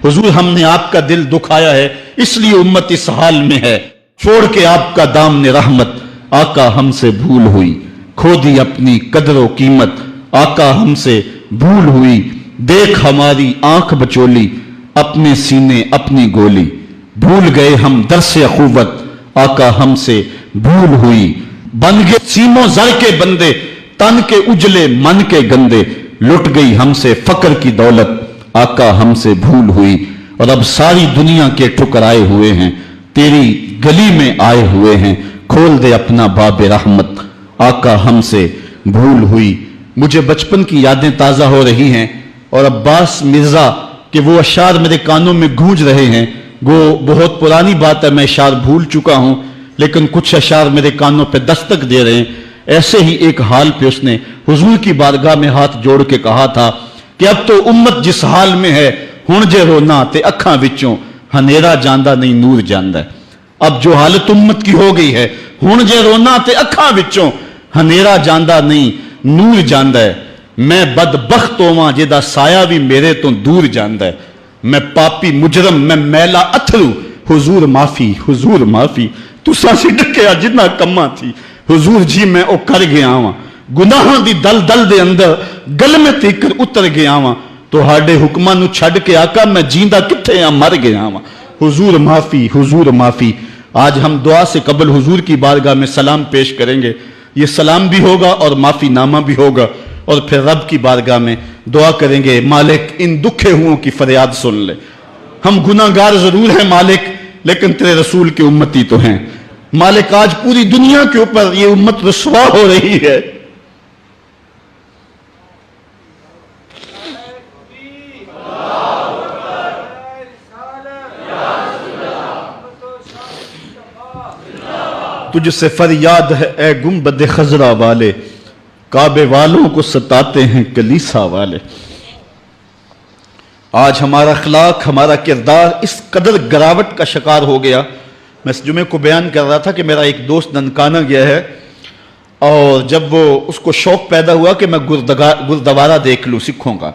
हुजूर हमने आपका दिल दुखाया है, इसलिए उम्मत इस हाल में है। छोड़ के आपका दामने रहमत, आका हमसे भूल हुई। खो दी अपनी कदर कीमत, आका हमसे भूल हुई। देख हमारी आंख बचोली, अपने सीने अपनी गोली। भूल गए हम दरसे अखुवत, आका हमसे भूल हुई। बन गए सीमों जर के बंदे, तन के उजले मन के गंदे। लुट गई हमसे फकर की दौलत, आका हमसे भूल हुई। और अब सारी दुनिया के ठुकराए हुए हैं, तेरी गली में आए हुए हैं। खोल दे अपना बाबे रहमत, आका हमसे भूल हुई। मुझे बचपन की यादें ताजा हो रही हैं और अब्बास मिर्जा के वो अशार मेरे कानों में गूंज रहे हैं। वो बहुत पुरानी बात है, मैं अशार भूल चुका हूं, लेकिन कुछ अशार मेरे कानों पे दस्तक दे रहे हैं। ऐसे ही एक हाल पे उसने हुजूर की बारगाह में हाथ जोड़ के कहा था कि अब तो उम्मत जिस हाल में है, हुण जे रोना ते अखां विचों हनेरा जांदा नहीं नूर जांदा है। अब जो हालत उम्मत की हो गई है, हुण जे रोना ते अखां विचों हनेरा जांदा नहीं नूर जांदा है। मैं बदबख्त होवां जिहदा साया भी मेरे तो दूर जांदा है। मैं पापी मुजरम, मैं मैला अथरू, हुजूर माफी, हुजूर माफी। तुसां सी ढकिया जिन्ना कम्मा थी, हुजूर जी मैं ओ कर गया वां। गुनाहां दी दल दल दे अंदर गल में तीकर उतर गया वां। तुहाडे हुक्मां नूं छड्ड के आका मैं जींदा किथे आ, मर गया वां। हुजूर माफी, हुजूर माफी। आज हम दुआ से कबल हुजूर की बारगाह में सलाम पेश करेंगे। ये सलाम भी होगा और माफी नामा भी होगा, और फिर रब की बारगाह में दुआ करेंगे, मालिक इन दुखे हुओं की फरियाद सुन ले। हम गुनाहगार जरूर हैं मालिक, लेकिन तेरे रसूल के उम्मती तो हैं मालिक। आज पूरी दुनिया के ऊपर ये उम्मत रुसवा हो रही है। तुझसे फरियाद है ए गुंबद खजरा वाले, काबे वालों को सताते हैं कलीसा वाले। आज हमारा अखलाक, हमारा किरदार इस कदर गिरावट का शिकार हो गया। मैं इस जुमे को बयान कर रहा था कि मेरा एक दोस्त ननकाना गया है, और जब वो उसको शौक पैदा हुआ कि मैं गुरुद्वारा देख लूँ सिखों का,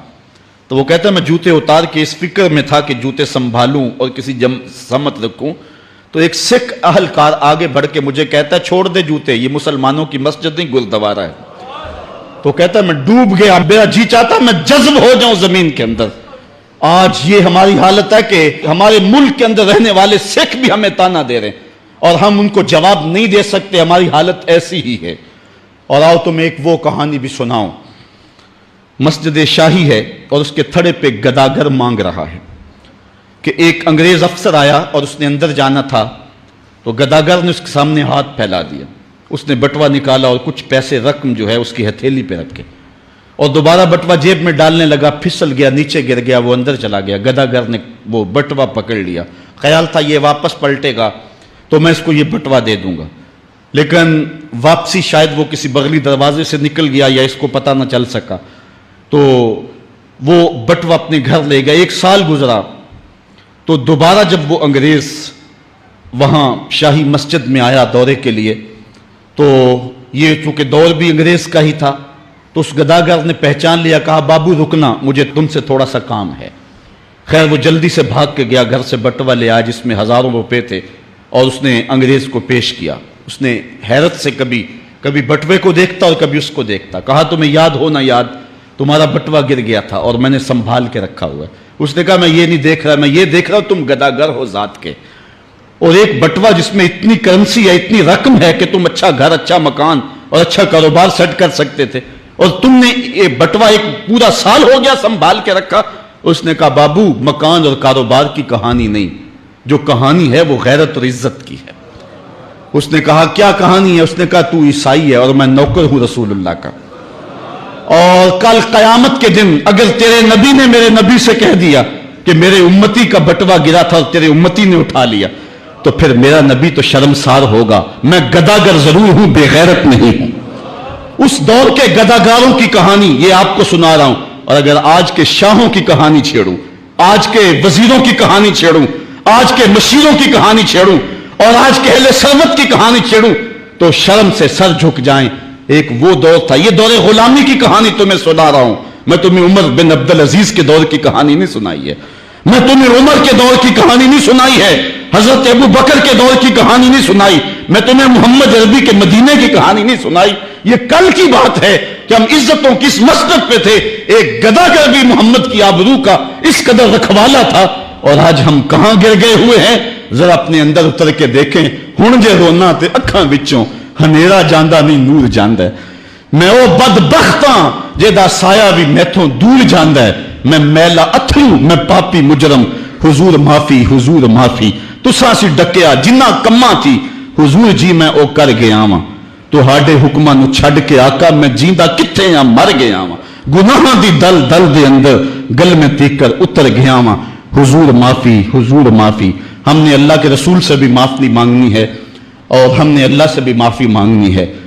तो वो कहता है मैं जूते उतार के इस फिक्र में था कि जूते संभालूं और किसी समत रखूं। तो एक सिख अहलकार आगे बढ़ के मुझे कहता है छोड़ दे जूते, ये मुसलमानों की मस्जिद नहीं गुरुद्वारा है। तो कहता है मैं डूब गया, मेरा जी चाहता मैं जज्ब हो जाऊं जमीन के अंदर। आज ये हमारी हालत है कि हमारे मुल्क के अंदर रहने वाले सिख भी हमें ताना दे रहे हैं और हम उनको जवाब नहीं दे सकते। हमारी हालत ऐसी ही है। और आओ तुम्हें एक वो कहानी भी सुनाऊं। मस्जिद शाही है और उसके थड़े पे गदागर मांग रहा है कि एक अंग्रेज अफसर आया और उसने अंदर जाना था, तो गदागर ने उसके सामने हाथ फैला दिया। उसने बटवा निकाला और कुछ पैसे रकम जो है उसकी हथेली पे रखे और दोबारा बटवा जेब में डालने लगा, फिसल गया, नीचे गिर गया, वो अंदर चला गया। गदागर ने वो बटवा पकड़ लिया, ख्याल था ये वापस पलटेगा तो मैं इसको ये बटवा दे दूंगा, लेकिन वापसी शायद वो किसी बगली दरवाजे से निकल गया या इसको पता ना चल सका, तो वो बटवा अपने घर ले गया। 1 साल गुजरा तो दोबारा जब वो अंग्रेज वहां शाही मस्जिद में आया दौरे के लिए, तो ये चूंकि दौर भी अंग्रेज का ही था, तो उस गदागर ने पहचान लिया, कहा बाबू रुकना, मुझे तुमसे थोड़ा सा काम है। खैर वो जल्दी से भाग के गया, घर से बटवा ले आया जिसमें हजारों रुपए थे और उसने अंग्रेज को पेश किया। उसने हैरत से कभी कभी बटवे को देखता और कभी उसको देखता। कहा तुम्हें याद हो ना याद, तुम्हारा बटवा गिर गया था और मैंने संभाल के रखा हुआ है। उसने कहा मैं ये नहीं देख रहा, मैं ये देख रहा हूं तुम गदागर हो जात के, और एक बटवा जिसमें इतनी करेंसी है, इतनी रकम है कि तुम अच्छा घर, अच्छा मकान और अच्छा कारोबार सेट कर सकते थे, और तुमने ये बटवा एक पूरा साल हो गया संभाल के रखा। उसने कहा बाबू मकान और कारोबार की कहानी नहीं, जो कहानी है वो गैरत और इज्जत की है। उसने कहा क्या कहानी है? उसने कहा तू ईसाई है और मैं नौकर हूं रसूलुल्लाह का, और कल कयामत के दिन अगर तेरे नबी ने मेरे नबी से कह दिया कि मेरे उम्मती का बटवा गिरा था और तेरे उम्मती ने उठा लिया, तो फिर मेरा नबी तो शर्मसार होगा। मैं गदागर जरूर हूं, बेगैरत नहीं हूं। उस दौर के गदागारों की कहानी ये आपको सुना रहा हूं, और अगर आज के शाहों की कहानी छेड़ूं, आज के वजीरों की कहानी छेड़ूं, आज के मशीरों की कहानी छेड़ूं और आज के अहले सरमत की कहानी छेड़ूं, तो शर्म से सर झुक जाएं। एक वो दौर था, ये दौरे गुलामी की कहानी तुम्हें सुना रहा हूं मैं, तुम्हें उमर बिन अब्दुल अजीज के दौर की कहानी नहीं सुनाई है। میں تمہیں عمر کے دور کی کہانی نہیں سنائی ہے، حضرت ابو بکر کے دور کی کہانی نہیں سنائی، میں تمہیں محمد عربی کے مدینے کی کہانی نہیں سنائی. یہ کل کی بات ہے کہ ہم عزتوں کس مسجد پہ تھے. ایک گدا کر بھی محمد کی آبرو کا اس قدر رکھوالا تھا، اور آج ہم کہاں گر گئے ہوئے ہیں. ذرا اپنے اندر اتر کے دیکھیں. ہن جے رونا تے اکھاں وچوں ہنیرا جاندا نہیں نور جاندا ہے. میں او بدبختاں جیدا سایہ بھی میتھوں دور جاندا ہے. میں میلا اتھرو، میں پاپی مجرم، حضور معافی، حضور معافی. تساں سی ڈکیا جنہ کماں تھی، حضور جی میں او کر گیا واں. تہاڈے حکماں نو چھڈ کے آقا میں جیندا کتھے ہاں، مر گیا واں. گناہاں دی دل دل دے اندر گل میں تیکر اتر گیا واں. حضور معافی، حضور معافی. ہم نے اللہ کے رسول سے بھی معافی مانگنی ہے اور ہم نے اللہ سے بھی معافی مانگنی ہے.